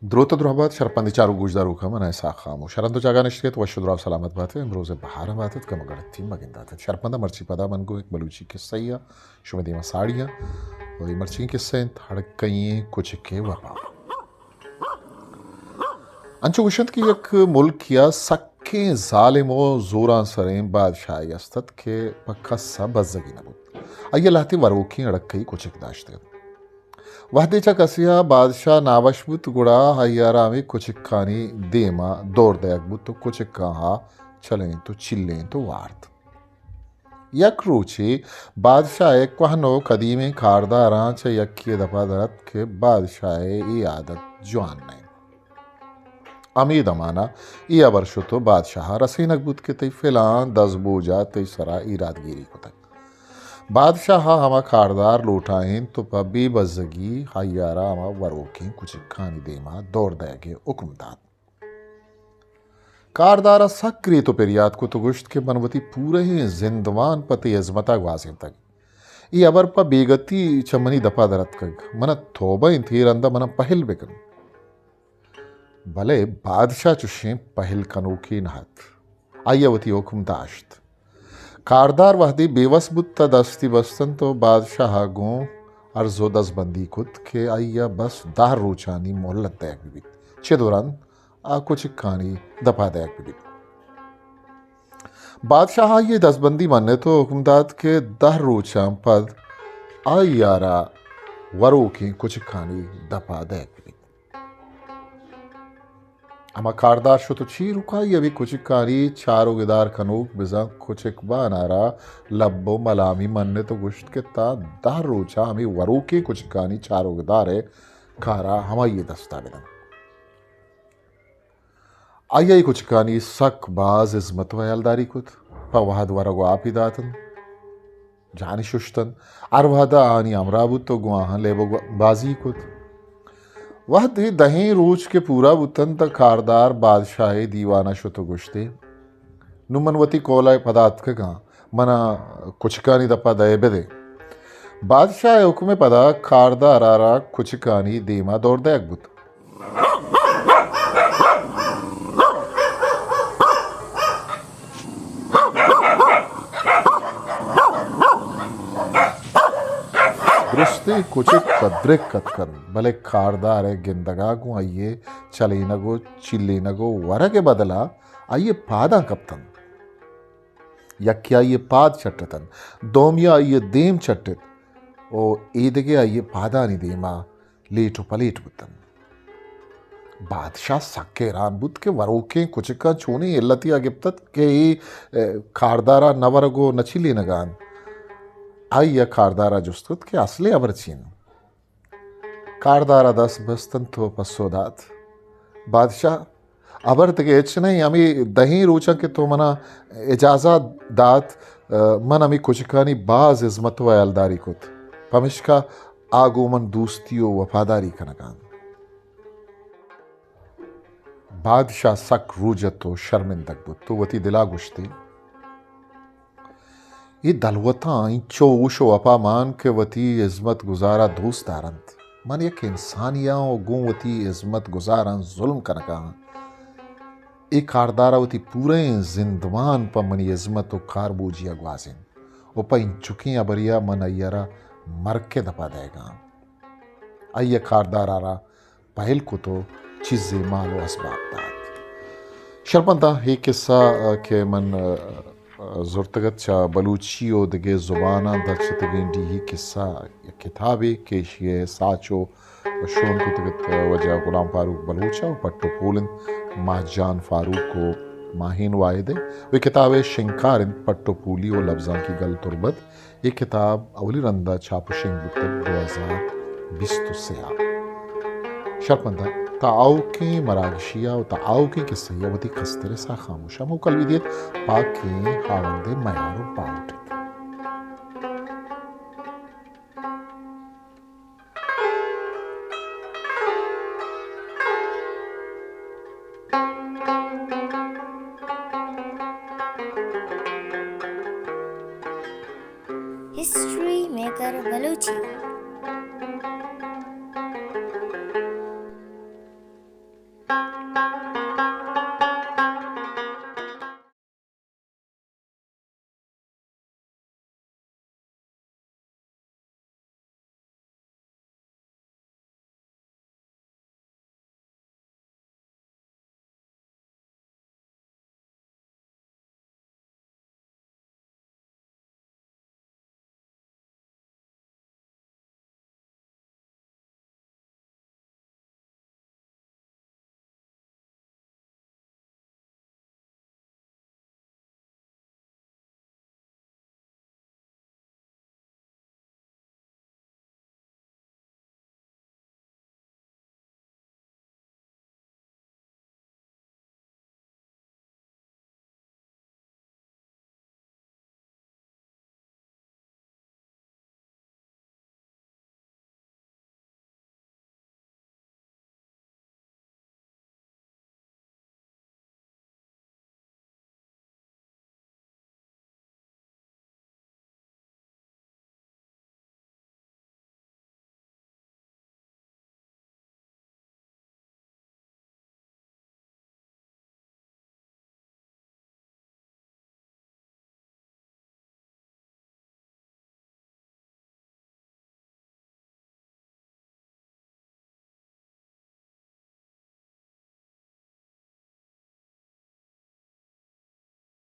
Drought drabat sharpandi charu gujdar ukam ana sa khamu sharanto jaga nishket wa shudrav salamat bate imroze bahar batet kama gadati magindat sharpanda marchi pada mango ek baluchi किस्सा या शुमदीमा साड़ियाँ और मर्ची किस्से धड़कई कुछ के वफा अंचु उशंत की एक मुल्क या सक्के जालिमो जोरा सरें बादशाह यस्तत के पक्का सा बज़गी नबुत अय्य लाती वरोकी अड़कई कुछ एक दाश्ते वहदेचा कसिया बादशाह नावशबुत गुड़ा हयारा में कुछ खानी देमा दौड़ दयक बुत तो कुछ कहा चलें तो चिल्लें तो वार्त यक रूची बादशाह एक कहनो कदीमे खारदारा च यक्की दफा दरत के बादशाह ये आदत जवान नहीं अमीद अमाना ये वर्षो तो बादशाह रसीन अकबूत के तई फिलान दस बूजा तई सरा इरादगिरी को तक बादशाह हमा खारदार लूटाइन तो पबी बजगी हयारा हमा वरोकी कुछ खानी देमा दौड़ दयगे उकुमदात कारदारा सक्रिय तो पेरियात को तो गुश्त के बनवती पूरे ही जिंदवान पति अजमता वासिन तक ये अबर पा बेगती चमनी दपा दरत कग मन थोबा इंथीर अंदा मन पहल बेकन भले बादशाह चुशे पहल कनोकी नहत आयवती हुकुम दाश्त कारदार वहदी बेवस बुत्ता दस्ती बस्तन तो बादशाह गो अर्जो दस बंदी खुद के आइया बस दार रोचानी मोहल्लत दयक बिबित चे दौरान आ कुछ खानी दपा दयक बिबित बादशाह ये दसबंदी माने तो हुकुमदाद के दह रोचा पद आयारा वरो की कुछ खानी दपा दयक बिबित अमा कारदार शो तो ची रुका ये भी कुछ कारी चारो गिदार कनूक बिजा कुछ एक नारा लब्बो मलामी मनने तो गुश्त के ता दह रोचा हमें वरो की कुछ कानी चारो गिदार है खारा हमा ये दस्ता बिदन आइया कुछ कानी सक बाज इज्मत वयलदारी कुत पवाद वरगो आप दातन जानी शुश्तन अरवादा आनी अमराबुत तो गुआहा लेबो बाजी कुत वह दे दहें रोज के पूरा बुतन तक खारदार बादशाह दीवाना शुतो गुश्ते नुमनवती कोला पदात के कहा मना कुछ कानी दपा दे बेदे बादशाह हुक्म पदा खारदार आरा कुछ कानी देमा दौड़ दे अकबुत दुरुस्ती कुछ कद्रे कतकन भले खारदार है गिंदगा को आइए चले नगो चिल्ले नगो वर के बदला आइए पादा कप्तन यक्या आइए पाद चट्टतन दोमिया आइए देम चट्टित ओ ईदगे आइए पादा नि देमा लेटो पलेट बुतन बादशाह सक्के रान बुत के वरोके कुछ का छोने इल्लती अगिप्तत के खारदारा नवरगो नचिले नगान आइया कारदारा जुस्तुत के असले अबरचीन कारदारा दस बस्तन तो पसोदात बादशाह अबर तके नहीं हमें दही रोचा के तो मना इजाजा दात मन हमें कुछ कानी बाज इज्मत व अलदारी कुत पमिशका आगोमन दोस्तियों वफादारी कनकान बादशाह सक रूजतो शर्मिंदक बुत तो वती दिला गुश्ती ये दलवता इंचो उशो अपा मान के वती इज्मत गुजारा दोस्त दारंत मन एक इंसानिया और गुवती इज्मत गुजारन जुल्म कनका एक कारदारा वती पूरे जिंदवान पर मनी इज्मत और कारबूजी अगवाजिन ओपा इन चुकी अबरिया मन अयरा मर के दपा देगा अय्या कारदारा पहल को तो चीजें मालो असबाब दात शर्मंदा हे किस्सा के मन ज़ुर्तगत चा बलूचियो दगे ज़ुबाना दर्शतगेंडी ही किस्सा किताबे केशिये साचो शोन को तगत वजह गुलाम फारूक बलूचा पट्टो पोलन माहजान फारूक को माहिन वायदे वे किताबे शिंकारिन पट्टो पूली और लफ्ज़ां की गल तुरबत ये किताब अवली रंदा छापुशिंग बुतक 2020 से शर्मंदा ताऊ की मरागशिया और ताऊ की किस्सा वती खस्तरे सा खामोशा मुकल विदियत पाक की हावंदे मयारो पाउट